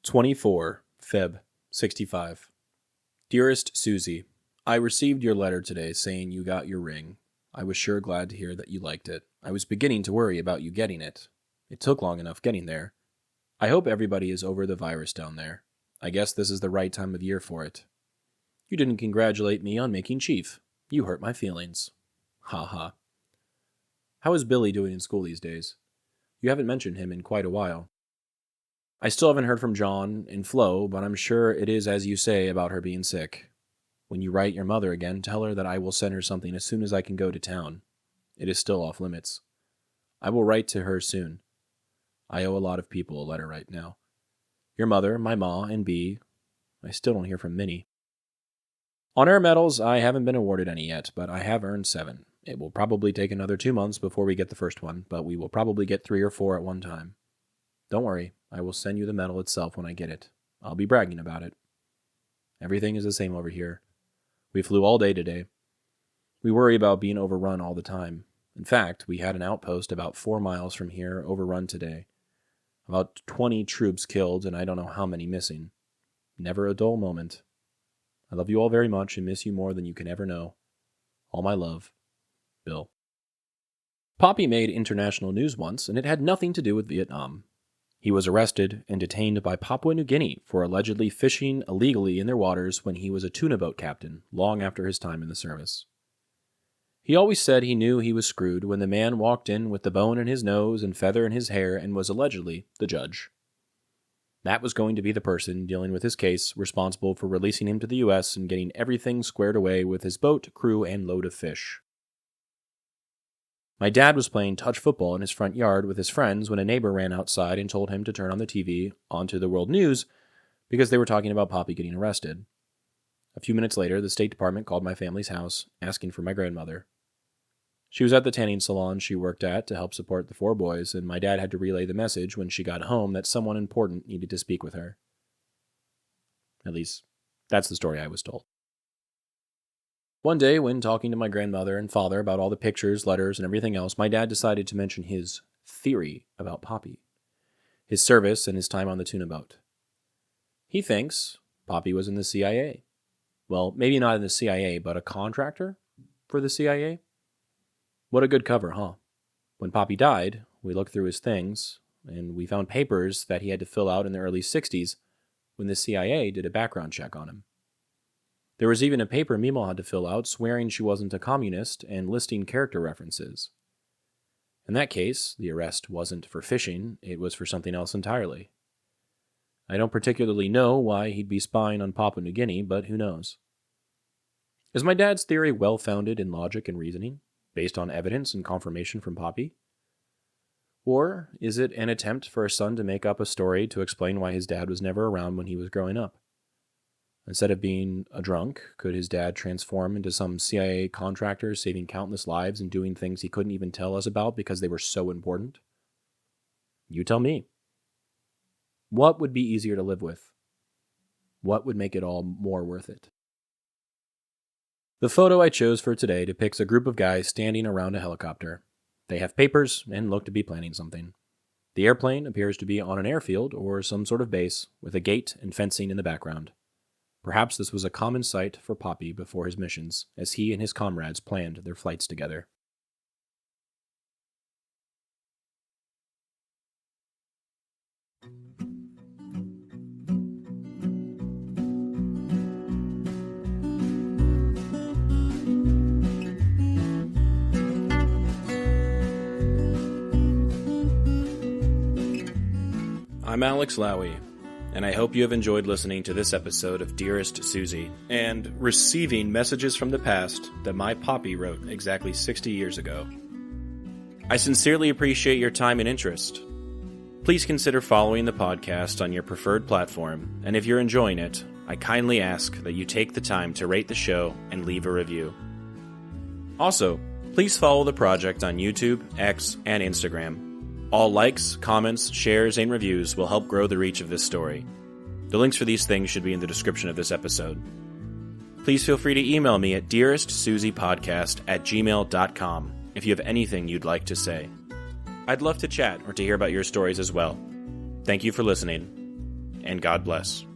24 Feb. 65. Dearest Suzie, I received your letter today saying you got your ring. I was sure glad to hear that you liked it. I was beginning to worry about you getting it. It took long enough getting there. I hope everybody is over the virus down there. I guess this is the right time of year for it. You didn't congratulate me on making chief. You hurt my feelings. Ha ha. How is Billy doing in school these days? You haven't mentioned him in quite a while. I still haven't heard from John and Flo, but I'm sure it is as you say about her being sick. When you write your mother again, tell her that I will send her something as soon as I can go to town. It is still off limits. I will write to her soon. I owe a lot of people a letter right now. Your mother, my ma, and B. I still don't hear from Minnie. On air medals, I haven't been awarded any yet, but I have earned 7. It will probably take another 2 months before we get the first one, but we will probably get 3 or 4 at one time. Don't worry, I will send you the medal itself when I get it. I'll be bragging about it. Everything is the same over here. We flew all day today. We worry about being overrun all the time. In fact, we had an outpost about 4 miles from here overrun today. About 20 troops killed and I don't know how many missing. Never a dull moment. I love you all very much and miss you more than you can ever know. All my love, Bill. Popi made international news once, and it had nothing to do with Vietnam. He was arrested and detained by Papua New Guinea for allegedly fishing illegally in their waters when he was a tuna boat captain, long after his time in the service. He always said he knew he was screwed when the man walked in with the bone in his nose and feather in his hair and was allegedly the judge. That was going to be the person dealing with his case, responsible for releasing him to the U.S. and getting everything squared away with his boat, crew, and load of fish. My dad was playing touch football in his front yard with his friends when a neighbor ran outside and told him to turn on the TV onto the world news because they were talking about Popi getting arrested. A few minutes later, the State Department called my family's house, asking for my grandmother. She was at the tanning salon she worked at to help support the 4 boys, and my dad had to relay the message when she got home that someone important needed to speak with her. At least, that's the story I was told. One day, when talking to my grandmother and father about all the pictures, letters, and everything else, my dad decided to mention his theory about Popi, his service and his time on the tuna boat. He thinks Popi was in the CIA. Well, maybe not in the CIA, but a contractor for the CIA? What a good cover, huh? When Popi died, we looked through his things, and we found papers that he had to fill out in the early 60s when the CIA did a background check on him. There was even a paper Mimo had to fill out swearing she wasn't a communist and listing character references. In that case, the arrest wasn't for fishing, it was for something else entirely. I don't particularly know why he'd be spying on Papua New Guinea, but who knows? Is my dad's theory well-founded in logic and reasoning, based on evidence and confirmation from Popi? Or is it an attempt for a son to make up a story to explain why his dad was never around when he was growing up? Instead of being a drunk, could his dad transform into some CIA contractor saving countless lives and doing things he couldn't even tell us about because they were so important? You tell me. What would be easier to live with? What would make it all more worth it? The photo I chose for today depicts a group of guys standing around a helicopter. They have papers and look to be planning something. The airplane appears to be on an airfield or some sort of base with a gate and fencing in the background. Perhaps this was a common sight for Popi before his missions, as he and his comrades planned their flights together. I'm Alex Lowy, and I hope you have enjoyed listening to this episode of Dearest Suzie, and receiving messages from the past that my Popi wrote exactly 60 years ago. I sincerely appreciate your time and interest. Please consider following the podcast on your preferred platform, and if you're enjoying it, I kindly ask that you take the time to rate the show and leave a review. Also, please follow the project on YouTube, X, and Instagram. All likes, comments, shares, and reviews will help grow the reach of this story. The links for these things should be in the description of this episode. Please feel free to email me at dearestsuziepodcast@gmail.com if you have anything you'd like to say. I'd love to chat or to hear about your stories as well. Thank you for listening. and God bless.